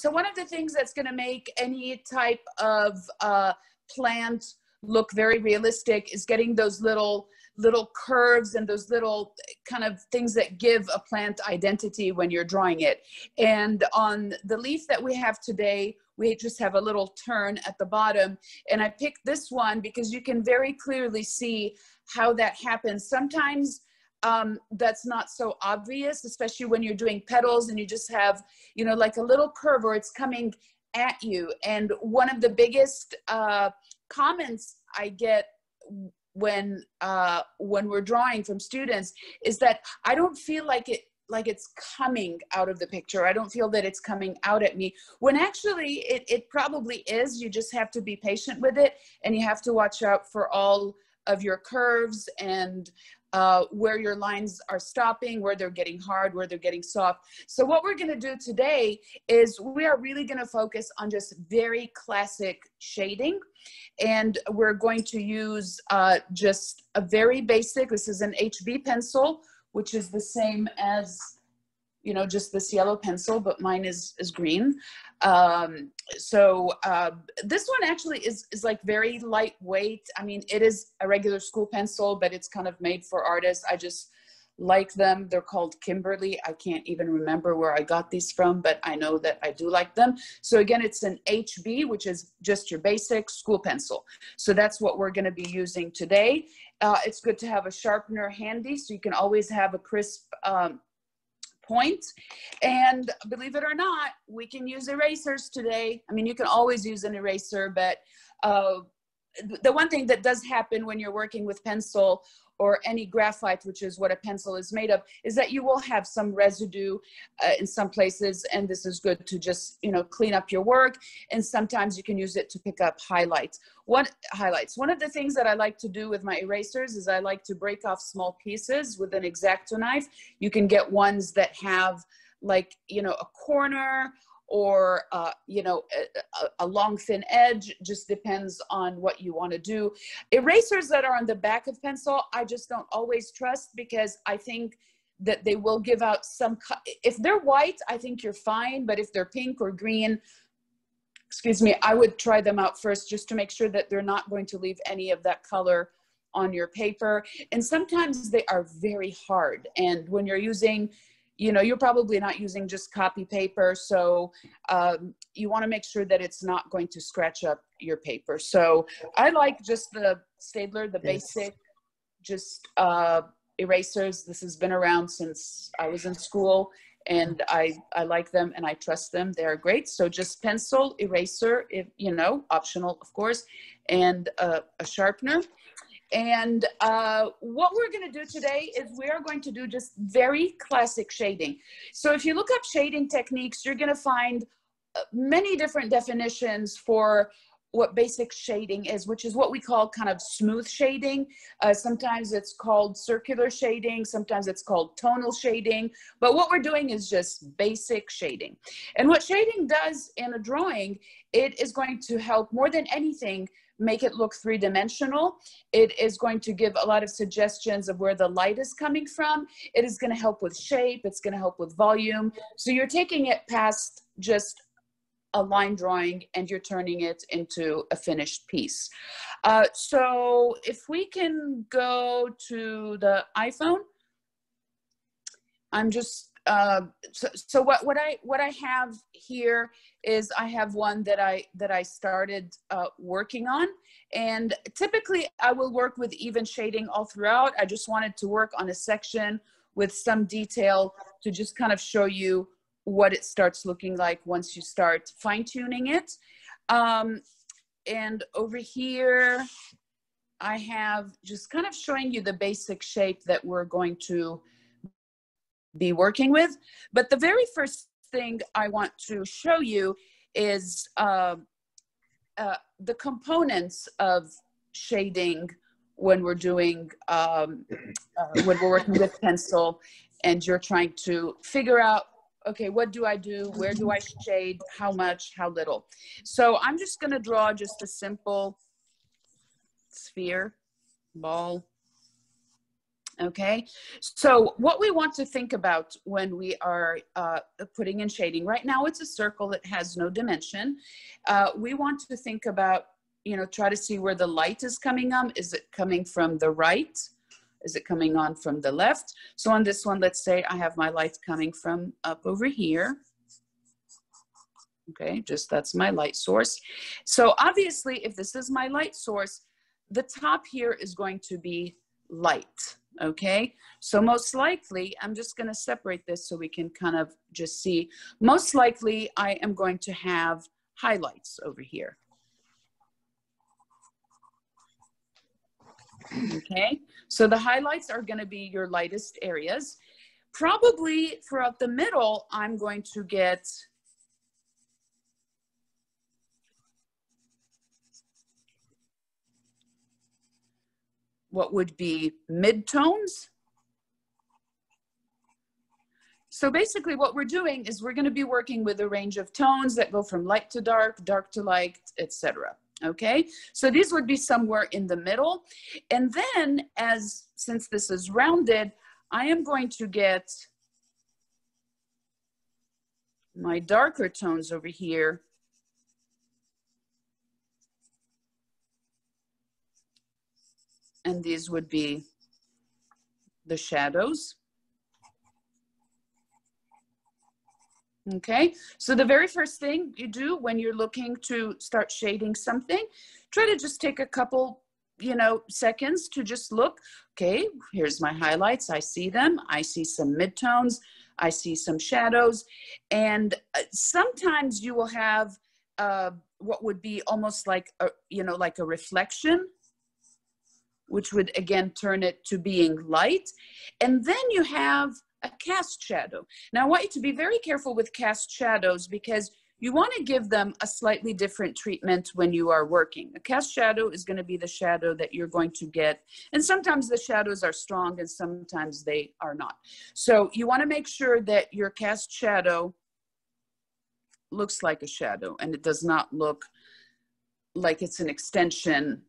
So one of the things that's going to make any type of plant look very realistic is getting those little curves and those little kind of things that give a plant identity when you're drawing it. And on the leaf that we have today, we just have a little turn at the bottom. And I picked this one because you can very clearly see how that happens. Sometimes that's not so obvious, especially when you're doing petals and you just have, you know, like a little curve or it's coming at you. And one of the biggest comments I get when we're drawing from students is that I don't feel like it's coming out of the picture. I don't feel that it's coming out at me, when actually it probably is. You just have to be patient with it, and you have to watch out for all of your curves and where your lines are stopping, where they're getting hard, where they're getting soft. So what we're gonna do today is we are really gonna focus on just very classic shading. And we're going to use just a very basic, this is an HB pencil, which is the same as, you know, just this yellow pencil, but mine is green. This one actually is like very lightweight. I mean, it is a regular school pencil, but it's kind of made for artists. I just like them. They're called Kimberly. I can't even remember where I got these from, but I know that I do like them. So again, it's an HB, which is just your basic school pencil. So that's what we're going to be using today. It's good to have a sharpener handy, so you can always have a crisp point. And believe it or not, we can use erasers today. I mean, you can always use an eraser, but the one thing that does happen when you're working with pencil or any graphite, which is what a pencil is made of, is that you will have some residue in some places, and this is good to just, you know, clean up your work. And sometimes you can use it to pick up highlights. One of the things that I like to do with my erasers is I like to break off small pieces with an X-Acto knife. You can get ones that have, like, you know, a corner or, you know, a long thin edge. Just depends on what you want to do. Erasers that are on the back of pencil, I just don't always trust, because I think that they will give out some, if they're white, I think you're fine. But if they're pink or green, excuse me, I would try them out first just to make sure that they're not going to leave any of that color on your paper. And sometimes they are very hard. And when you're using, you know, you're probably not using just copy paper. So you want to make sure that it's not going to scratch up your paper. So I like just the Staedtler, the basic, just erasers. This has been around since I was in school, and I like them and I trust them. They're great. So just pencil, eraser, if, you know, optional, of course, and a sharpener. And what we're going to do today is we are going to do just very classic shading. So if you look up shading techniques, you're going to find many different definitions for what basic shading is, which is what we call kind of smooth shading. Sometimes it's called circular shading. Sometimes it's called tonal shading. But what we're doing is just basic shading. And what shading does in a drawing, it is going to help more than anything make it look three-dimensional. It is going to give a lot of suggestions of where the light is coming from. It is going to help with shape. It's going to help with volume. So you're taking it past just a line drawing and you're turning it into a finished piece. So if we can go to the iPhone, I'm just, so what I have here is I have one that I started working on, and typically I will work with even shading all throughout. I just wanted to work on a section with some detail to just kind of show you what it starts looking like once you start fine-tuning it. And over here, I have just kind of showing you the basic shape that we're going to be working with. But the very first thing I want to show you is the components of shading when we're doing, when we're working with pencil and you're trying to figure out, okay, what do I do? Where do I shade? How much? How little? So I'm just going to draw just a simple sphere, ball. Okay, so what we want to think about when we are putting in shading, right now it's a circle that has no dimension. We want to think about, you know, try to see where the light is coming on. Is it coming from the right? Is it coming on from the left? So on this one, let's say I have my light coming from up over here. Okay, just that's my light source. So obviously, if this is my light source, the top here is going to be light. Okay, so most likely, I'm just going to separate this so we can kind of just see. Most likely, I am going to have highlights over here. Okay, so the highlights are going to be your lightest areas. Probably throughout the middle, I'm going to get what would be midtones. So basically what we're doing is we're going to be working with a range of tones that go from light to dark to light, etc. Okay, so these would be somewhere in the middle. And then since this is rounded, I am going to get my darker tones over here. And these would be the shadows. Okay, so the very first thing you do when you're looking to start shading something, try to just take a couple, you know, seconds to just look. Okay, here's my highlights. I see them. I see some midtones. I see some shadows. And sometimes you will have what would be almost like a, you know, like a reflection, which would again turn it to being light. And then you have a cast shadow. Now I want you to be very careful with cast shadows because you want to give them a slightly different treatment when you are working. A cast shadow is going to be the shadow that you're going to get. And sometimes the shadows are strong and sometimes they are not. So you want to make sure that your cast shadow looks like a shadow and it does not look like it's an extension,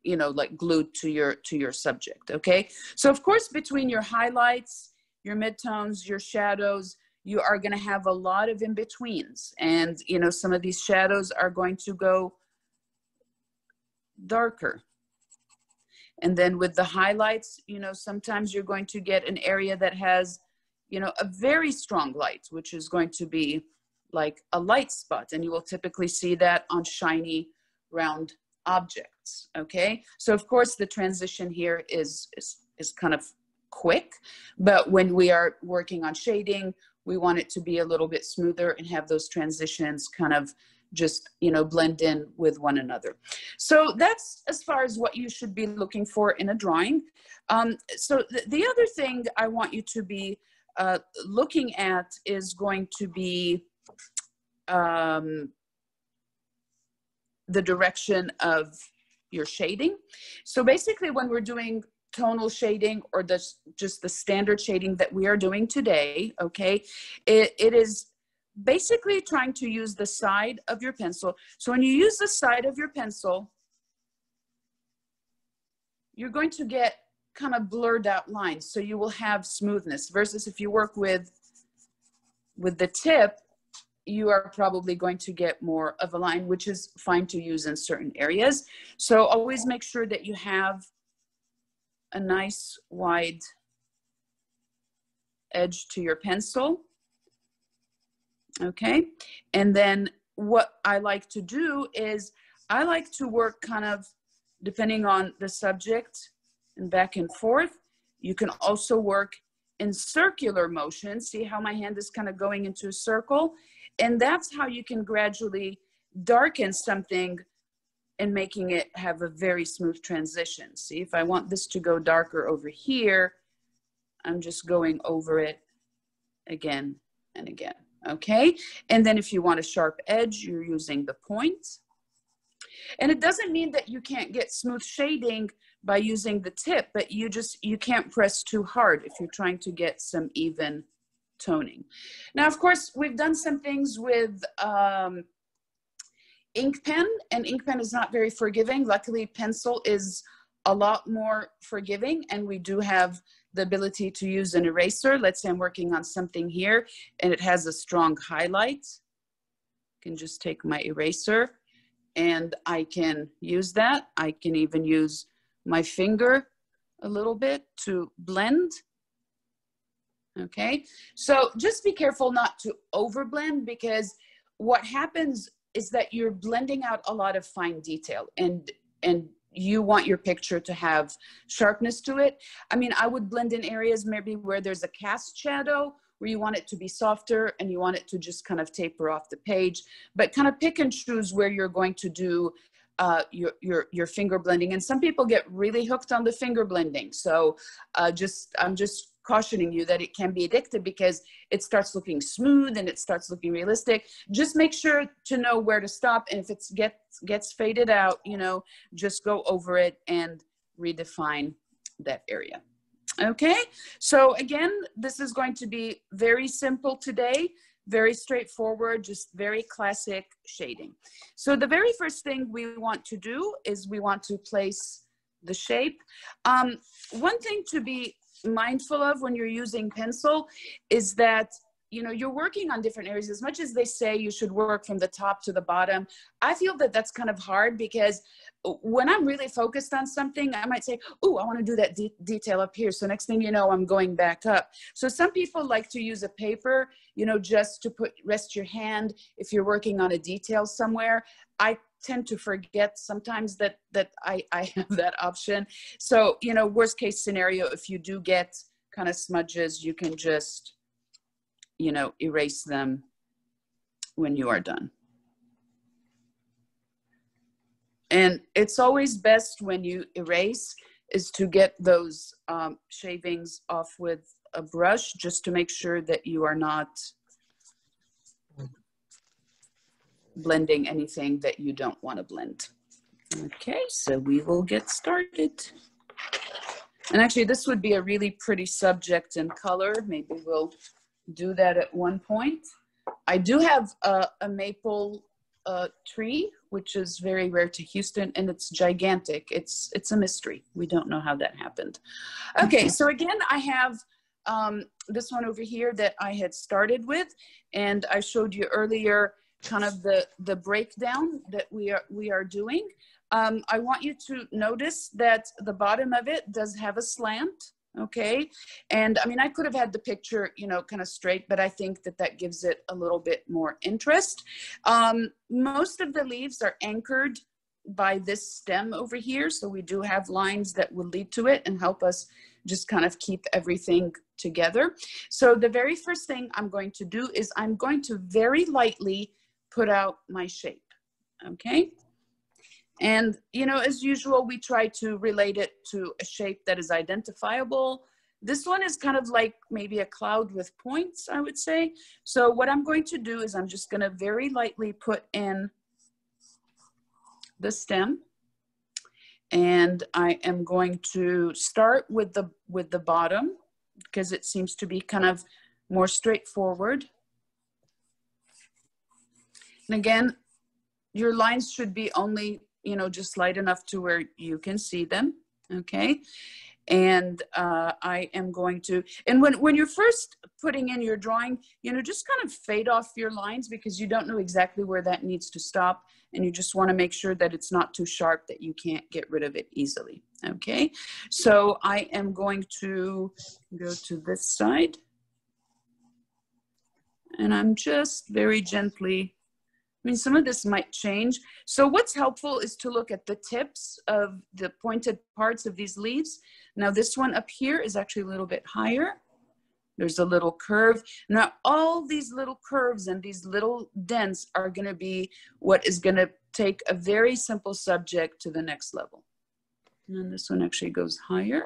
you know, like glued to your subject. Okay, so of course between your highlights, your midtones, your shadows, you are going to have a lot of in-betweens. And, you know, some of these shadows are going to go darker. And then with the highlights, you know, sometimes you're going to get an area that has, you know, a very strong light, which is going to be like a light spot. And you will typically see that on shiny, round objects. Okay, so of course the transition here is kind of quick, but when we are working on shading, we want it to be a little bit smoother and have those transitions kind of just, you know, blend in with one another. So that's as far as what you should be looking for in a drawing. So the other thing I want you to be looking at is going to be the direction of your shading. So basically when we're doing tonal shading or just the standard shading that we are doing today, okay, it is basically trying to use the side of your pencil. So when you use the side of your pencil, you're going to get kind of blurred out lines. So you will have smoothness versus if you work with the tip, you are probably going to get more of a line, which is fine to use in certain areas. So always make sure that you have a nice wide edge to your pencil. Okay, and then what I like to do is I like to work kind of depending on the subject and back and forth. You can also work in circular motion. See how my hand is kind of going into a circle? And that's how you can gradually darken something and making it have a very smooth transition. See, if I want this to go darker over here, I'm just going over it again and again, okay? And then if you want a sharp edge, you're using the point. And it doesn't mean that you can't get smooth shading by using the tip, but you can't press too hard if you're trying to get some even toning. Now, of course, we've done some things with ink pen, and ink pen is not very forgiving. Luckily, pencil is a lot more forgiving, and we do have the ability to use an eraser. Let's say I'm working on something here and it has a strong highlight. I can just take my eraser and I can use that. I can even use my finger a little bit to blend. Okay, so just be careful not to overblend, because what happens is that you're blending out a lot of fine detail, and you want your picture to have sharpness to it. I mean, I would blend in areas maybe where there's a cast shadow, where you want it to be softer and you want it to just kind of taper off the page, but kind of pick and choose where you're going to do your finger blending. And some people get really hooked on the finger blending. So I'm just cautioning you that it can be addictive, because it starts looking smooth and it starts looking realistic. Just make sure to know where to stop. And if it gets faded out, you know, just go over it and redefine that area. Okay, so again, this is going to be very simple today, very straightforward, just very classic shading. So the very first thing we want to do is we want to place the shape. One thing to be mindful of when you're using pencil is that, you know, you're working on different areas. As much as they say you should work from the top to the bottom, I feel that that's kind of hard, because when I'm really focused on something, I might say, oh, I want to do that detail up here. So next thing you know, I'm going back up. So some people like to use a paper, you know, just to rest your hand if you're working on a detail somewhere. I tend to forget sometimes that I have that option. So, you know, worst case scenario, if you do get kind of smudges, you can just, you know, erase them when you are done. And it's always best when you erase is to get those shavings off with a brush, just to make sure that you are not blending anything that you don't want to blend. Okay, so we will get started. And actually, this would be a really pretty subject in color. Maybe we'll do that at one point. I do have a maple tree, which is very rare to Houston, and it's gigantic. It's a mystery. We don't know how that happened. Okay, so again, I have this one over here that I had started with, and I showed you earlier kind of the breakdown that we are doing. I want you to notice that the bottom of it does have a slant. Okay, and I mean, I could have had the picture, you know, kind of straight, but I think that gives it a little bit more interest. Most of the leaves are anchored by this stem over here, so we do have lines that will lead to it and help us just kind of keep everything together. So the very first thing I'm going to do is I'm going to very lightly put out my shape. Okay. And, you know, as usual, we try to relate it to a shape that is identifiable. This one is kind of like maybe a cloud with points, I would say. So what I'm going to do is I'm just going to very lightly put in the stem. And I am going to start with the bottom, because it seems to be kind of more straightforward. And again, your lines should be only, you know, just light enough to where you can see them. Okay. And I am going to, and when you're first putting in your drawing, you know, just kind of fade off your lines, because you don't know exactly where that needs to stop. And you just want to make sure that it's not too sharp that you can't get rid of it easily. Okay. So I am going to go to this side, and I'm just very gently, I mean, some of this might change. So what's helpful is to look at the tips of the pointed parts of these leaves. Now this one up here is actually a little bit higher. There's a little curve. Now all these little curves and these little dents are going to be what is going to take a very simple subject to the next level. And then this one actually goes higher.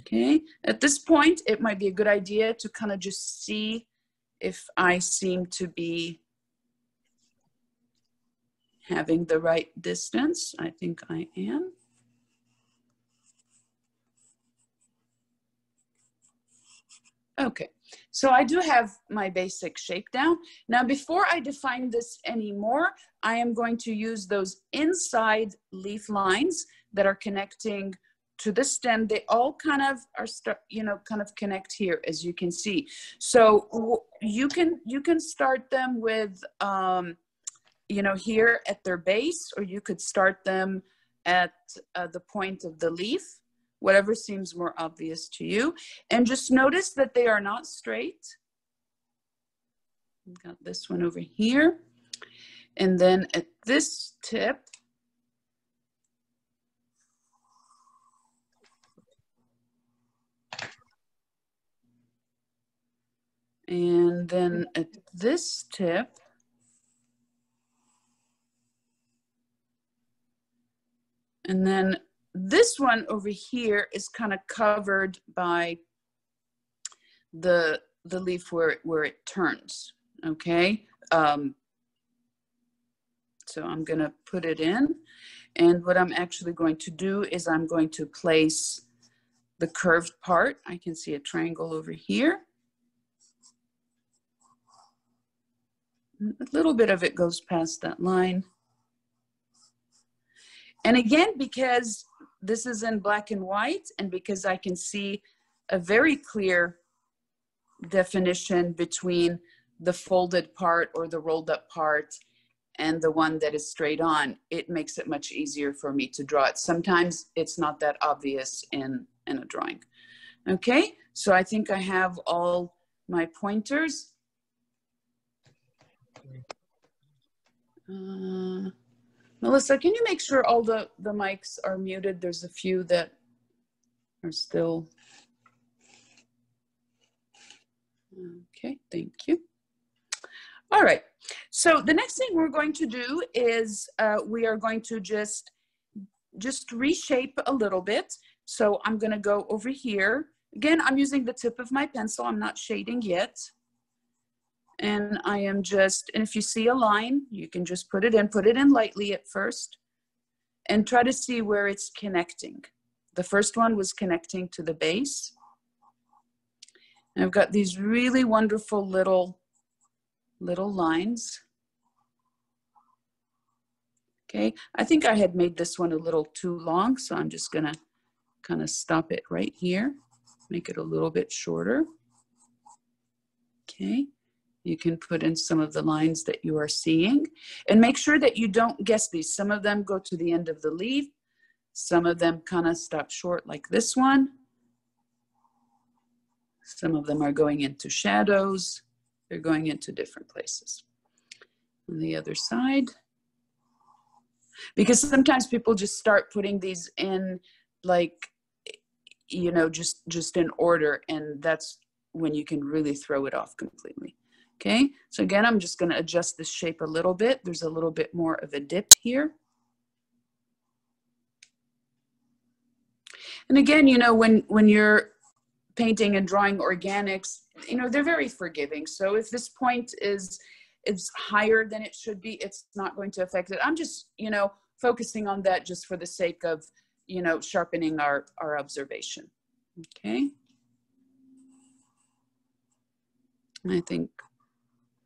Okay. At this point, it might be a good idea to kind of just see if I seem to be having the right distance. I think I am. Okay, so I do have my basic shape down. Now, before I define this anymore, I am going to use those inside leaf lines that are connecting to the stem, they all kind of are kind of connect here, as you can see. So you can start them with here at their base, or you could start them at the point of the leaf, whatever seems more obvious to you. And just notice that they are not straight. I've got this one over here. And then at this tip, and then at this tip, and then this one over here is kind of covered by the leaf where it turns, okay? So I'm gonna put it in, and what I'm actually going to do is I'm going to place the curved part. I can see a triangle over here. A little bit of it goes past that line. And again, because this is in black and white, and because I can see a very clear definition between the folded part or the rolled up part and the one that is straight on, it makes it much easier for me to draw it. Sometimes it's not that obvious in a drawing. Okay, so I think I have all my pointers. Melissa, can you make sure all the mics are muted? There's a few that are still. Okay, thank you. All right, so the next thing we're going to do is we are going to just reshape a little bit. So I'm gonna go over here. Again, I'm using the tip of my pencil. I'm not shading yet. And I am just, and if you see a line, you can just put it in lightly at first and try to see where it's connecting. The first one was connecting to the base. And I've got these really wonderful little lines. Okay, I think I had made this one a little too long, so I'm just gonna kind of stop it right here, make it a little bit shorter. Okay. You can put in some of the lines that you are seeing, and make sure that you don't guess these. Some of them go to the end of the leaf. Some of them kind of stop short like this one. Some of them are going into shadows. They're going into different places. On the other side, because sometimes people just start putting these in like, just in order, and that's when you can really throw it off completely. Okay, so again, I'm just going to adjust this shape a little bit. There's a little bit more of a dip here. And again, when you're painting and drawing organics, they're very forgiving. So if this point is higher than it should be, it's not going to affect it. I'm just, focusing on that just for the sake of, sharpening our observation. Okay. I think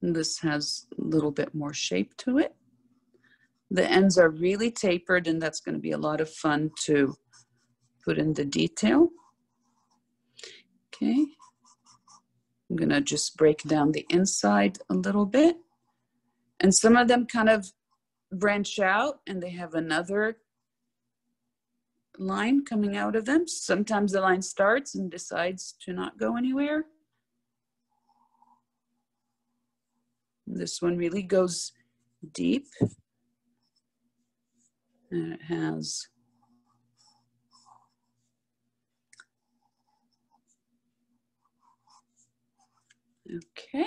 this has a little bit more shape to it. The ends are really tapered, and that's going to be a lot of fun to put in the detail. Okay. I'm going to just break down the inside a little bit. And some of them kind of branch out, and they have another line coming out of them. Sometimes the line starts and decides to not go anywhere. This one really goes deep, and it has okay.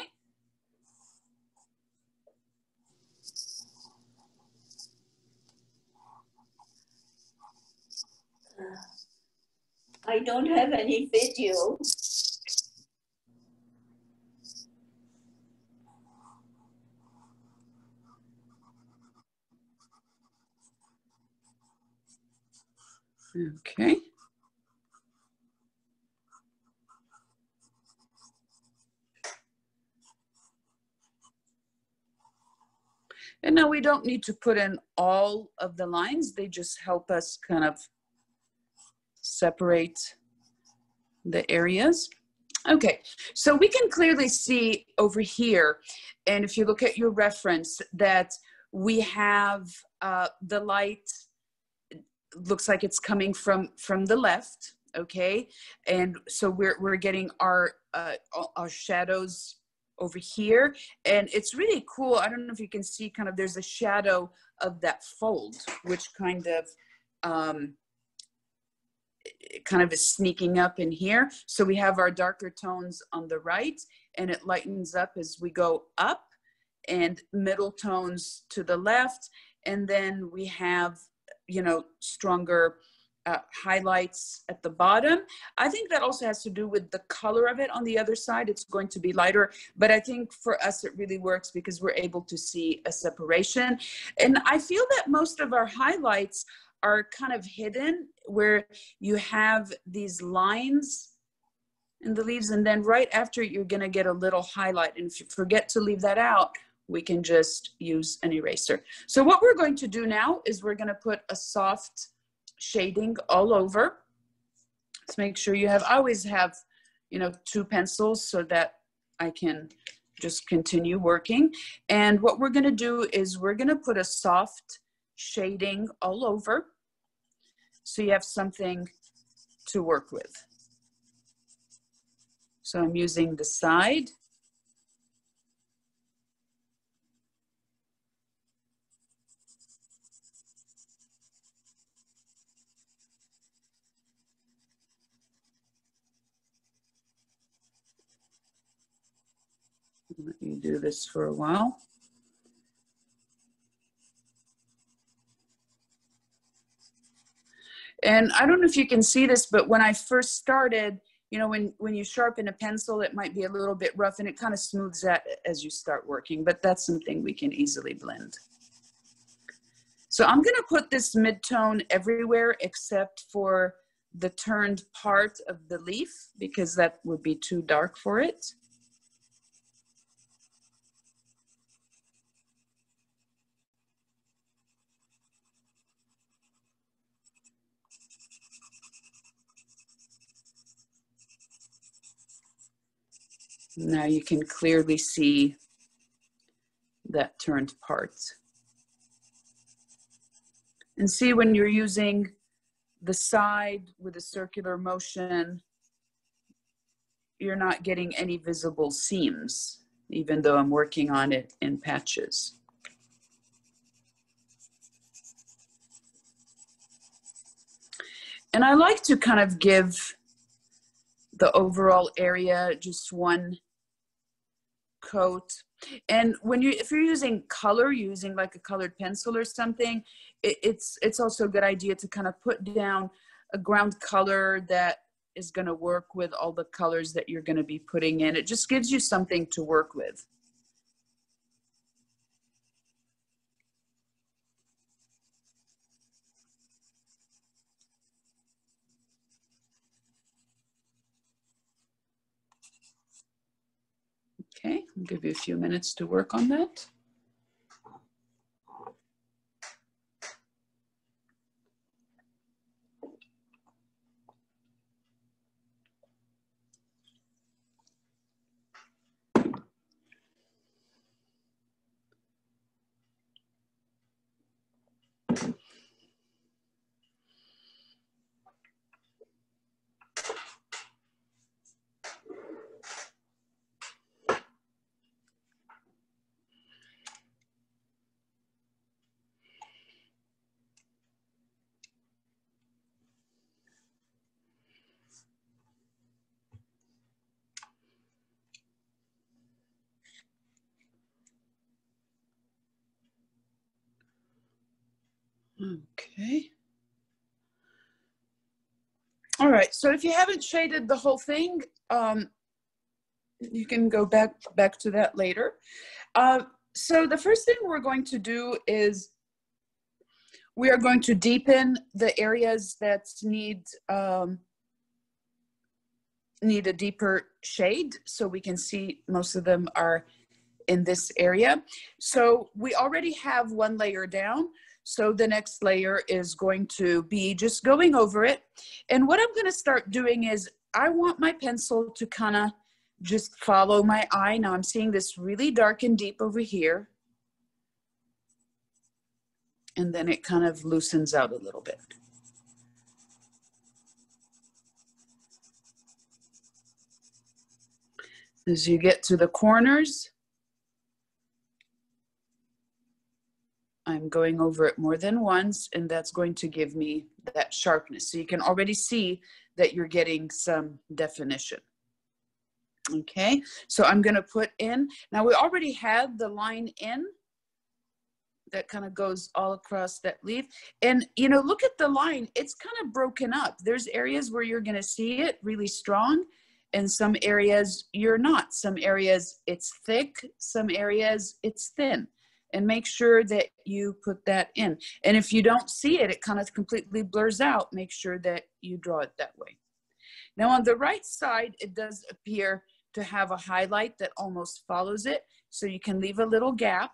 I don't have any video. Okay. And now we don't need to put in all of the lines. They just help us kind of separate the areas. Okay, so we can clearly see over here, and if you look at your reference, that we have the light, looks like it's coming from the left, okay? And so we're getting our shadows over here, and it's really cool. I don't know if you can see, kind of, there's a shadow of that fold, which kind of is sneaking up in here. So we have our darker tones on the right, and it lightens up as we go up, and middle tones to the left, and then we have, you know, stronger highlights at the bottom. I think that also has to do with the color of it. On the other side, it's going to be lighter, but I think for us it really works because we're able to see a separation. And I feel that most of our highlights are kind of hidden, where you have these lines in the leaves, and then right after you're gonna get a little highlight. And if you forget to leave that out, we can just use an eraser. So what we're going to do now is we're gonna put a soft shading all over. Let's make sure you have, I always have, you know, 2 pencils so that I can just continue working. And what we're gonna do is we're gonna put a soft shading all over, so you have something to work with. So I'm using the side. Let you do this for a while. And I don't know if you can see this, but when I first started, you know, when you sharpen a pencil, it might be a little bit rough, and it kind of smooths out as you start working, but that's something we can easily blend. So I'm gonna put this mid-tone everywhere except for the turned part of the leaf, because that would be too dark for it. Now you can clearly see that turned part. And see, when you're using the side with a circular motion, you're not getting any visible seams, even though I'm working on it in patches. And I like to kind of give the overall area just one coat. And when if you're using color, using like a colored pencil or something, it's also a good idea to kind of put down a ground color that is going to work with all the colors that you're going to be putting in. It just gives you something to work with. Okay, I'll give you a few minutes to work on that. Okay. All right, so if you haven't shaded the whole thing, you can go back to that later. So the first thing we're going to do is we are going to deepen the areas that need a deeper shade, so we can see most of them are in this area. So we already have one layer down. So the next layer is going to be just going over it. And what I'm going to start doing is I want my pencil to kind of just follow my eye. Now I'm seeing this really dark and deep over here. And then it kind of loosens out a little bit. As you get to the corners, I'm going over it more than once, and that's going to give me that sharpness. So you can already see that you're getting some definition. Okay, so I'm going to put in, now we already had the line in that kind of goes all across that leaf. And, you know, look at the line, it's kind of broken up. There's areas where you're going to see it really strong, and some areas you're not. Some areas it's thick, some areas it's thin. And make sure that you put that in. And if you don't see it, it kind of completely blurs out. Make sure that you draw it that way. Now on the right side, it does appear to have a highlight that almost follows it. So you can leave a little gap.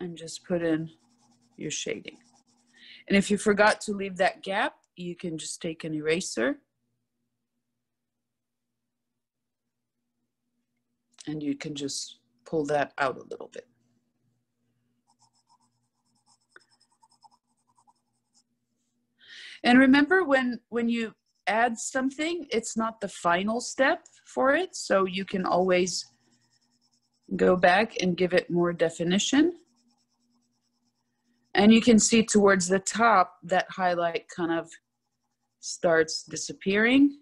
And just put in your shading. And if you forgot to leave that gap, you can just take an eraser and you can just pull that out a little bit. And remember, when you add something, it's not the final step for it. So you can always go back and give it more definition. And you can see towards the top, that highlight kind of starts disappearing.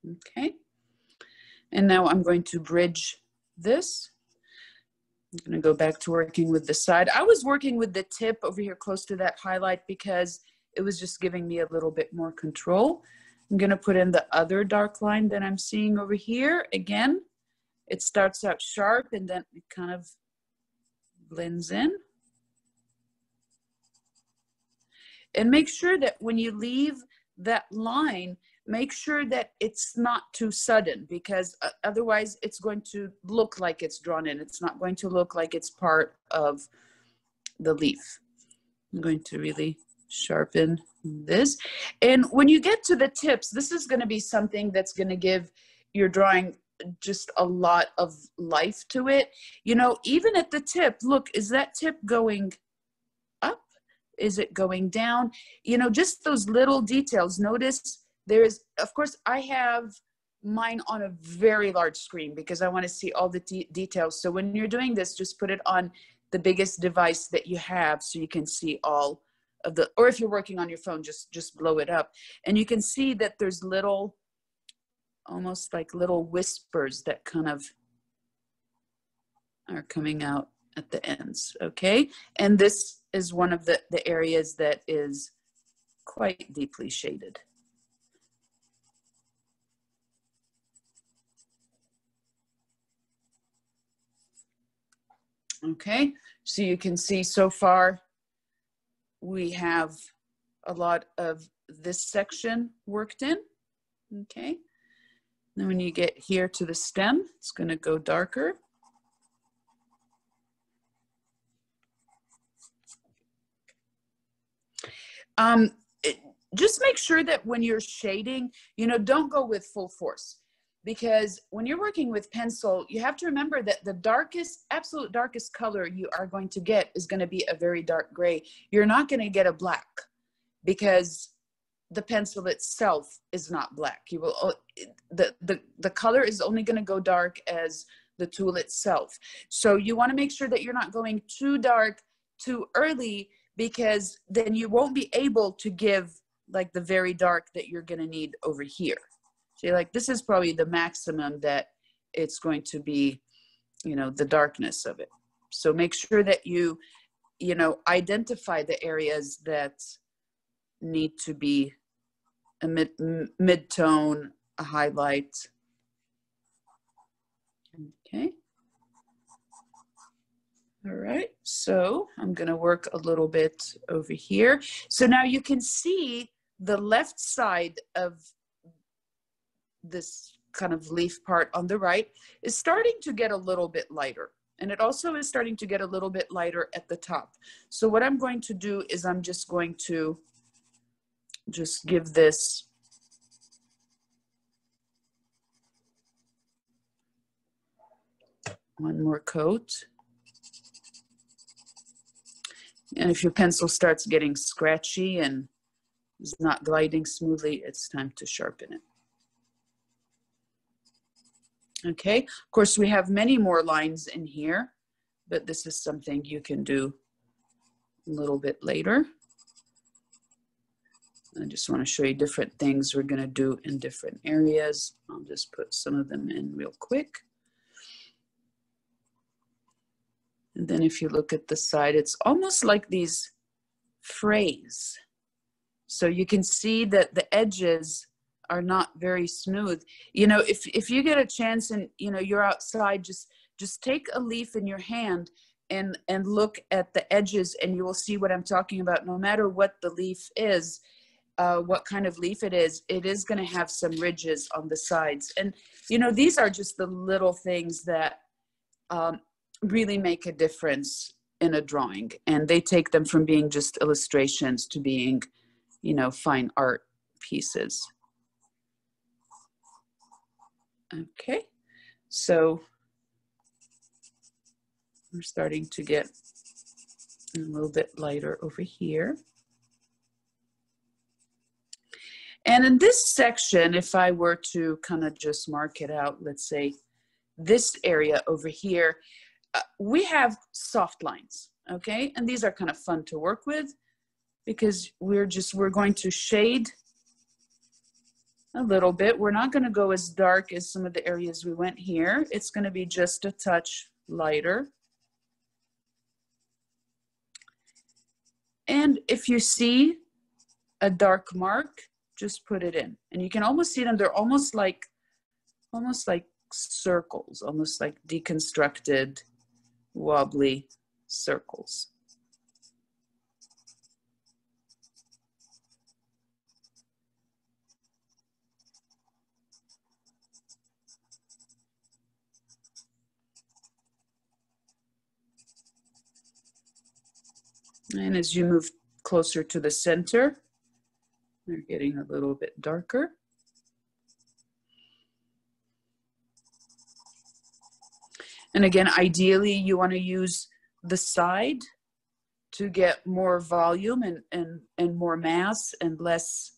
Okay. And now I'm going to bridge this. I'm going to go back to working with the side. I was working with the tip over here close to that highlight because it was just giving me a little bit more control. I'm going to put in the other dark line that I'm seeing over here. Again, it starts out sharp and then it kind of blends in. And make sure that when you leave that line, make sure that it's not too sudden, because otherwise it's going to look like it's drawn in. It's not going to look like it's part of the leaf. I'm going to really sharpen this. And when you get to the tips, this is going to be something that's going to give your drawing just a lot of life to it. You know, even at the tip, look, is that tip going up? Is it going down? You know, just those little details. Notice there is, of course, I have mine on a very large screen because I want to see all the details. So when you're doing this, just put it on the biggest device that you have so you can see all of the, or if you're working on your phone, just blow it up. And you can see that there's little, almost like little whispers that kind of are coming out at the ends, okay? And this is one of the areas that is quite deeply shaded. Okay, so you can see so far we have a lot of this section worked in, okay? Then when you get here to the stem, it's going to go darker. Just make sure that when you're shading, you know, don't go with full force, because when you're working with pencil, you have to remember that the darkest, absolute darkest color you are going to get is going to be a very dark gray. You're not going to get a black because the pencil itself is not black. You will, the color is only going to go dark as the tool itself. So you want to make sure that you're not going too dark too early, because then you won't be able to give like the very dark that you're going to need over here. So you're like, this is probably the maximum that it's going to be, you know, the darkness of it. So make sure that you know, identify the areas that need to be a mid-tone, a highlight. Okay. All right, so I'm going to work a little bit over here. So now you can see the left side of this kind of leaf part on the right is starting to get a little bit lighter. And it also is starting to get a little bit lighter at the top. So what I'm going to do is I'm just going to just give this one more coat. And if your pencil starts getting scratchy and is not gliding smoothly, it's time to sharpen it. Okay, of course we have many more lines in here, but this is something you can do a little bit later. I just want to show you different things we're going to do in different areas. I'll just put some of them in real quick. And then if you look at the side, it's almost like these frays. So you can see that the edges are not very smooth. You know, if you get a chance and, you know, you're outside, just take a leaf in your hand and look at the edges and you will see what I'm talking about. No matter what the leaf is, what kind of leaf it is going to have some ridges on the sides. And, you know, these are just the little things that really make a difference in a drawing. And they take them from being just illustrations to being, you know, fine art pieces. Okay, so we're starting to get a little bit lighter over here. And in this section, if I were to kind of just mark it out, let's say this area over here, we have soft lines, okay? And these are kind of fun to work with because we're going to shade a little bit. We're not going to go as dark as some of the areas we went here. It's going to be just a touch lighter. And if you see a dark mark, just put it in. And you can almost see them. They're almost like circles, almost like deconstructed, wobbly circles. And as you move closer to the center, they're getting a little bit darker. And again, ideally, you want to use the side to get more volume and more mass and less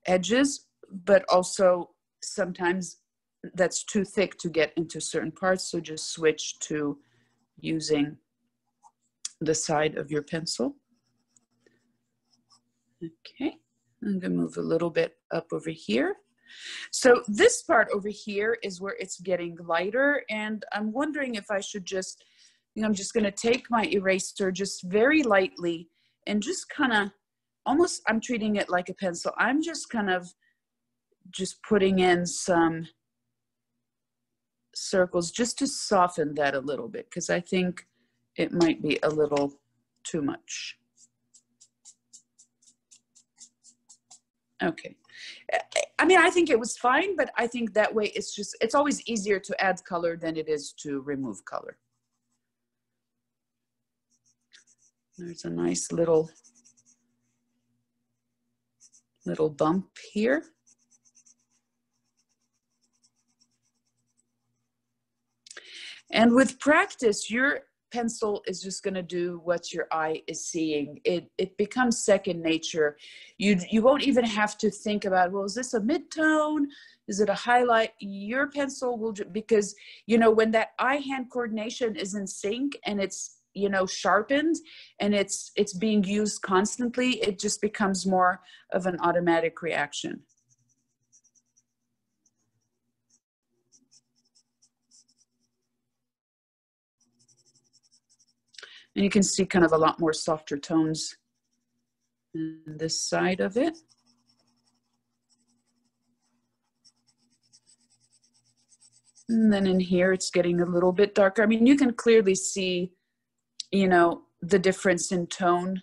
edges, but also sometimes that's too thick to get into certain parts. So just switch to using the side of your pencil. Okay, I'm gonna move a little bit up over here. So this part over here is where it's getting lighter, and I'm wondering if I should just, you know, I'm just gonna take my eraser just very lightly and just kind of, almost, I'm treating it like a pencil. I'm just kind of just putting in some circles just to soften that a little bit, because I think it might be a little too much. Okay. I mean, I think it was fine, but I think that way it's always easier to add color than it is to remove color. There's a nice little bump here. And with practice, your pencil is just going to do what your eye is seeing. It becomes second nature. You won't even have to think about, well, is this a mid-tone? Is it a highlight? Your pencil will, because, you know, when that eye-hand coordination is in sync and it's, you know, sharpened and it's being used constantly, it just becomes more of an automatic reaction. And you can see kind of a lot more softer tones in this side of it. And then in here, it's getting a little bit darker. I mean, you can clearly see, you know, the difference in tone.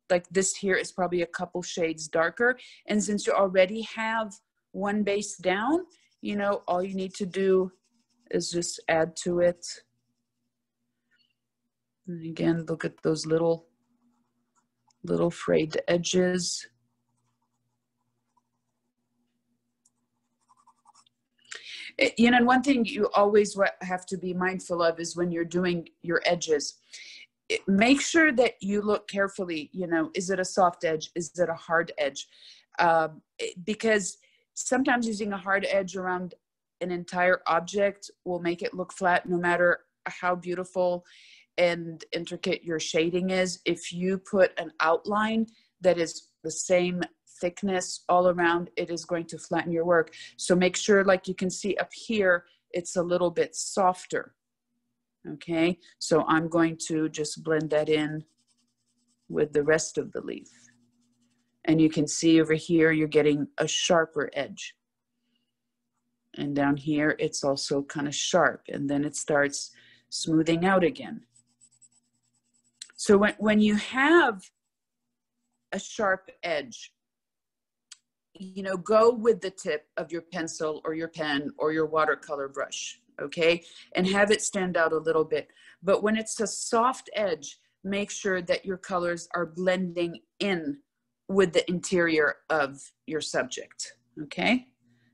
Like this here is probably a couple shades darker. And since you already have one base down, you know, all you need to do is just add to it. And again, look at those little frayed edges. You know, and one thing you always have to be mindful of is when you're doing your edges, make sure that you look carefully, you know, is it a soft edge? Is it a hard edge? Because sometimes using a hard edge around an entire object will make it look flat no matter how beautiful and intricate your shading is. If you put an outline that is the same thickness all around, it is going to flatten your work. So make sure, like you can see up here, it's a little bit softer. Okay, so I'm going to just blend that in with the rest of the leaf. And you can see over here, you're getting a sharper edge. And down here, it's also kind of sharp, and then it starts smoothing out again. So when you have a sharp edge, you know, go with the tip of your pencil or your pen or your watercolor brush, okay? And have it stand out a little bit. But when it's a soft edge, make sure that your colors are blending in with the interior of your subject, okay?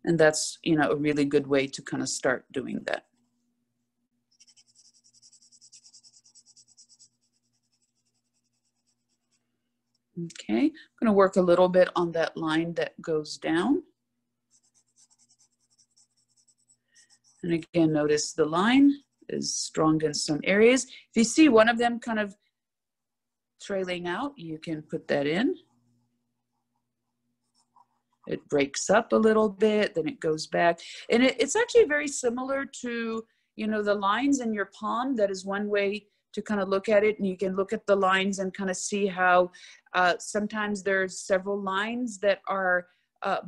And that's, you know, a really good way to kind of start doing that. Okay, I'm going to work a little bit on that line that goes down. And again, notice the line is strong in some areas. If you see one of them kind of trailing out, you can put that in. It breaks up a little bit, then it goes back. And it's actually very similar to, you know, the lines in your palm. That is one way to kind of look at it. And you can look at the lines and kind of see how sometimes there's several lines that are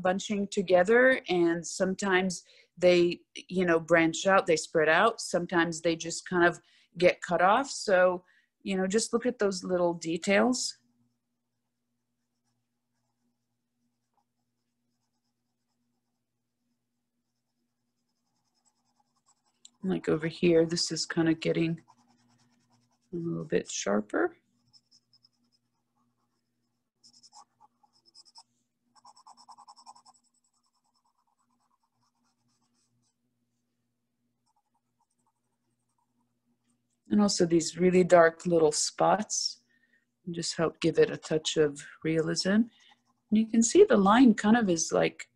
bunching together, and sometimes they, you know, branch out, they spread out. Sometimes they just kind of get cut off. So, you know, just look at those little details. Like over here, this is kind of getting a little bit sharper. And also these really dark little spots just help give it a touch of realism. And you can see the line kind of is like,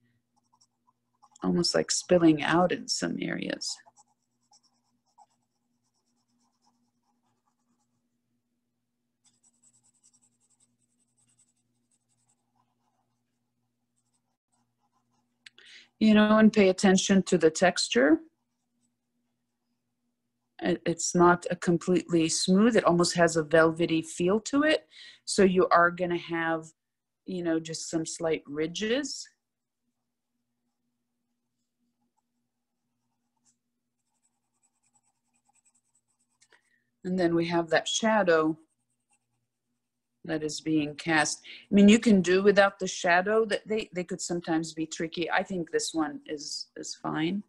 almost like spilling out in some areas. You know, and pay attention to the texture. It's not a completely smooth. It almost has a velvety feel to it. So you are going to have, you know, just some slight ridges. And then we have that shadow that is being cast. I mean, you can do without the shadow. That they could sometimes be tricky. I think this one is fine.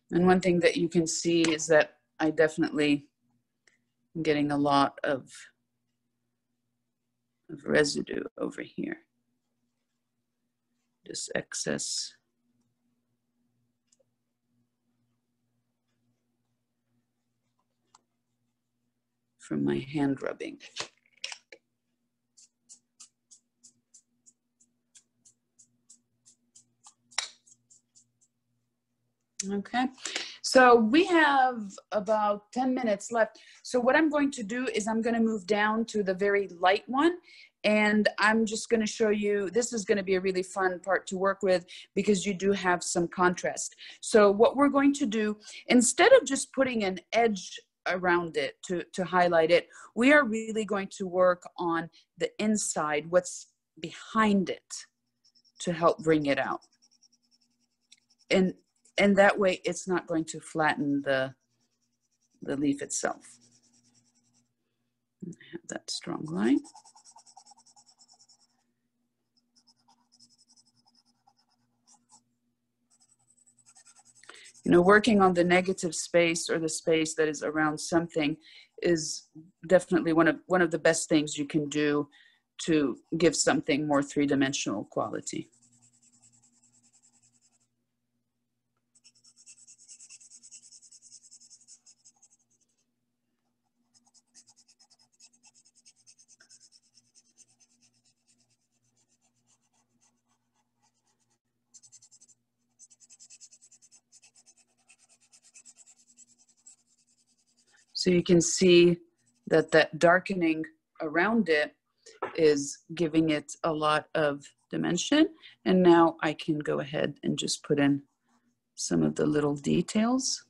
And one thing that you can see is that I definitely am getting a lot of residue over here. Just excess. From my hand rubbing. Okay, so we have about 10 minutes left. So what I'm going to do is I'm going to move down to the very light one, and I'm just going to show you, this is going to be a really fun part to work with because you do have some contrast. So what we're going to do, instead of just putting an edge around it to highlight it. We are really going to work on the inside, what's behind it, to help bring it out. And that way it's not going to flatten the leaf itself. I have that strong line. You know, working on the negative space or the space that is around something is definitely one of the best things you can do to give something more three-dimensional quality. So you can see that that darkening around it is giving it a lot of dimension. And now I can go ahead and just put in some of the little details.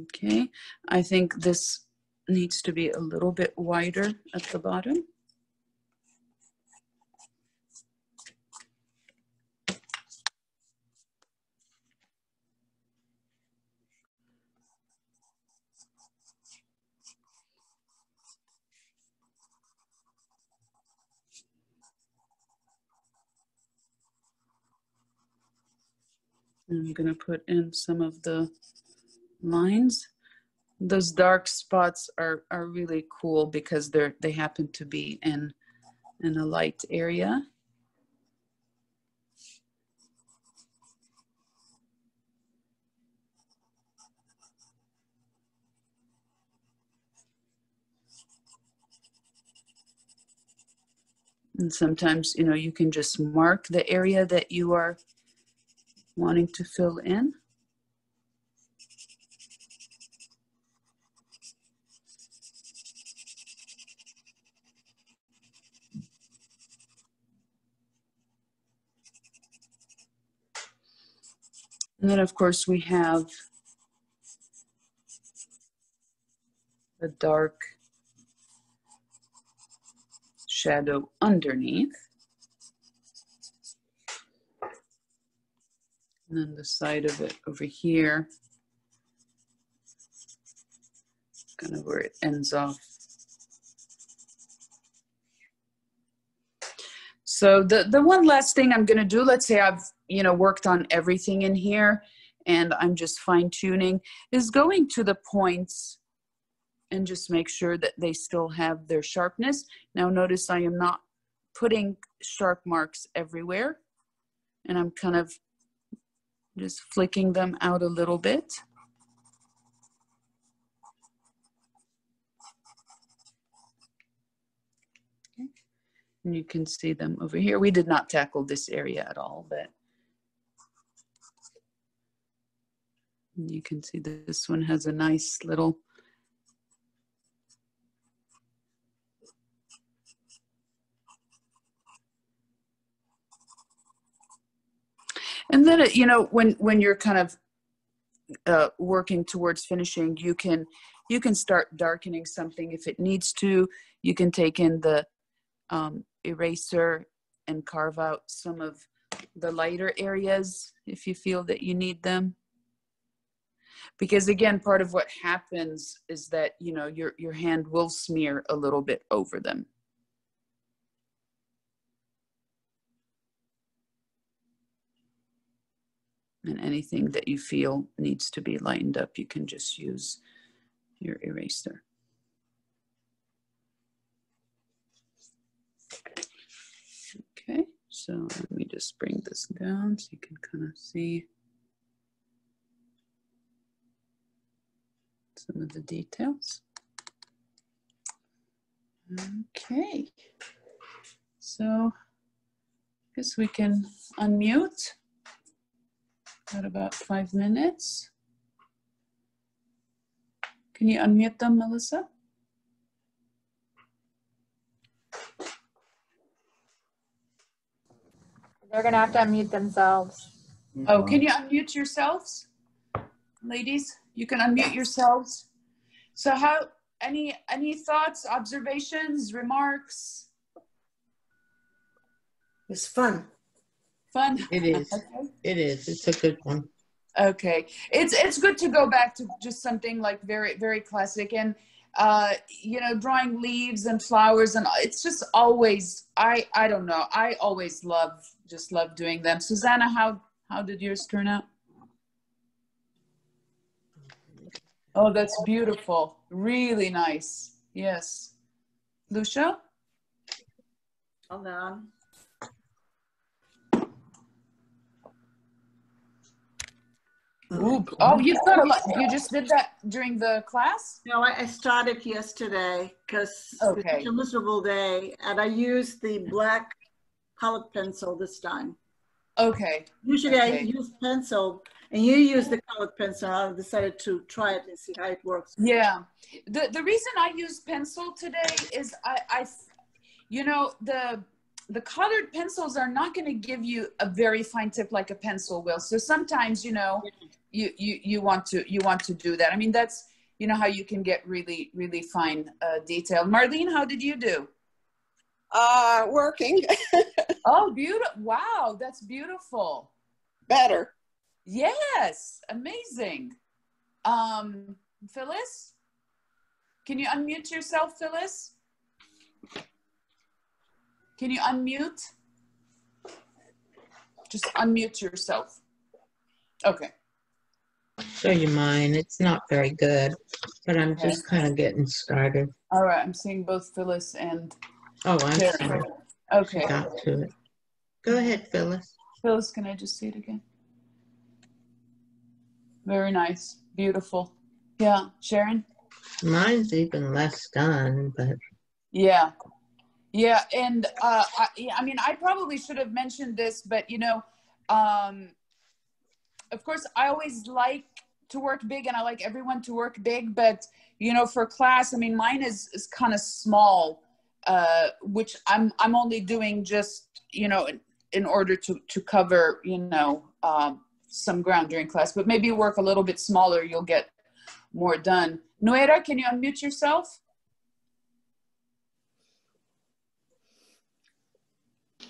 Okay, I think this needs to be a little bit wider at the bottom. I'm going to put in some of the lines. Those dark spots are really cool because they happen to be in a light area. And sometimes, you know, you can just mark the area that you are wanting to fill in. And then, of course, we have the dark shadow underneath. And then the side of it over here, kind of where it ends off. So the one last thing I'm going to do, let's say I've, you know, worked on everything in here and I'm just fine tuning, is going to the points and just make sure that they still have their sharpness. Now notice I am not putting sharp marks everywhere, and I'm kind of just flicking them out a little bit. Okay. And you can see them over here. We did not tackle this area at all, but you can see this one has a nice little and then, you know, when you're kind of working towards finishing, you can start darkening something if it needs to. You can take in the eraser and carve out some of the lighter areas if you feel that you need them. Because again, part of what happens is that, you know, your hand will smear a little bit over them. And anything that you feel needs to be lightened up, you can just use your eraser. Okay, so let me just bring this down so you can kind of see some of the details. Okay, so I guess we can unmute. Got about 5 minutes. Can you unmute them, Melissa? They're gonna have to unmute themselves. Oh, can you unmute yourselves? ladies, you can unmute yourselves. So how, any thoughts, observations, remarks? It's fun. Fun? It is. Okay. It is. It's a good one. Okay. It's good to go back to just something like very, very classic. And, you know, drawing leaves and flowers, and it's just always, I don't know. I always just love doing them. Susanna, how did yours turn out? Oh, that's beautiful. Really nice. Yes. Lucia? Hold on. Ooh. Oh, you've got a lot. You just did that during the class? No, I started yesterday because Okay. it's a miserable day, and I used the black colored pencil this time. Okay. Usually I Okay. use pencil, and you use the colored pencil. I decided to try it and see how it works. Yeah. The reason I use pencil today is I you know, the colored pencils are not going to give you a very fine tip like a pencil will. So sometimes, you know, you want to do that. I mean, that's, you know, how you can get really, really fine detail. Marlene, how did you do? Working. Oh, beautiful. Wow. That's beautiful. Better. Yes. Amazing. Phyllis, can you unmute yourself, Phyllis? Can you unmute? Just unmute yourself. Okay. I'll show you mine. It's not very good, but I'm Okay. just kind of getting started. All right. I'm seeing both Phyllis and Oh, I'm Jerry. sorry. Okay. I got to it. Go ahead, Phyllis. Phyllis, can I just see it again? Very nice. Beautiful. Yeah. Sharon? Mine's even less done, but Yeah. Yeah. And I mean, I probably should have mentioned this, but, you know, of course, I always like to work big, and I like everyone to work big. But, you know, for class, I mean, mine is kind of small, which I'm only doing just, you know, in order to cover, you know, some ground during class. But maybe work a little bit smaller, you'll get more done. Noera, can you unmute yourself?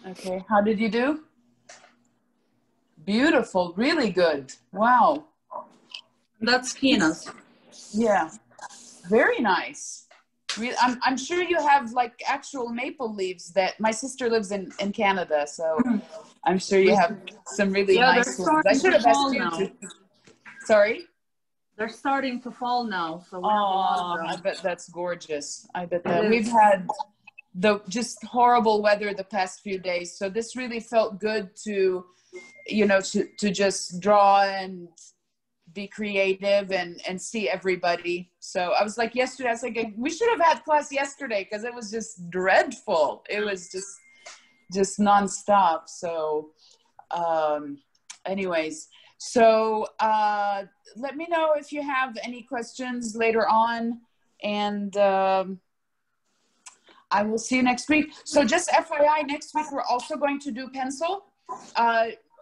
Okay, how did you do? Beautiful, really good. Wow. That's Kina's. Yeah, very nice. I'm sure you have like actual maple leaves that my sister lives in Canada, so I'm sure you have some really nice ones. I should have asked you to. Sorry? They're starting to fall now, so we have a Oh, lot of them. I bet that's gorgeous. I bet that we've had the just horrible weather the past few days, so this really felt good to, you know, to just draw and be creative and see everybody. So I was like, yesterday, I was like, we should have had class yesterday because it was just dreadful. It was just nonstop. So anyways, so let me know if you have any questions later on, and I will see you next week. So just FYI, next week we're also going to do pencil.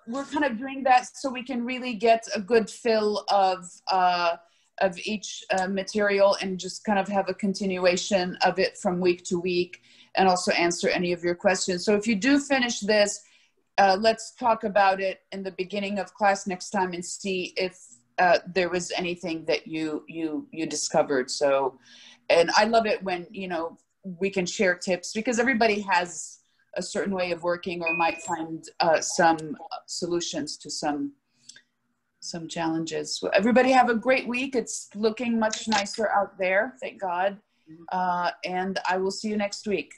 We're kind of doing that so we can really get a good fill of each material and just kind of have a continuation of it from week to week, and also answer any of your questions. So if you do finish this, let's talk about it in the beginning of class next time and see if there was anything that you discovered. So, and I love it when, you know, we can share tips, because everybody has a certain way of working or might find some solutions to some challenges. So everybody have a great week. It's looking much nicer out there, thank God. And I will see you next week.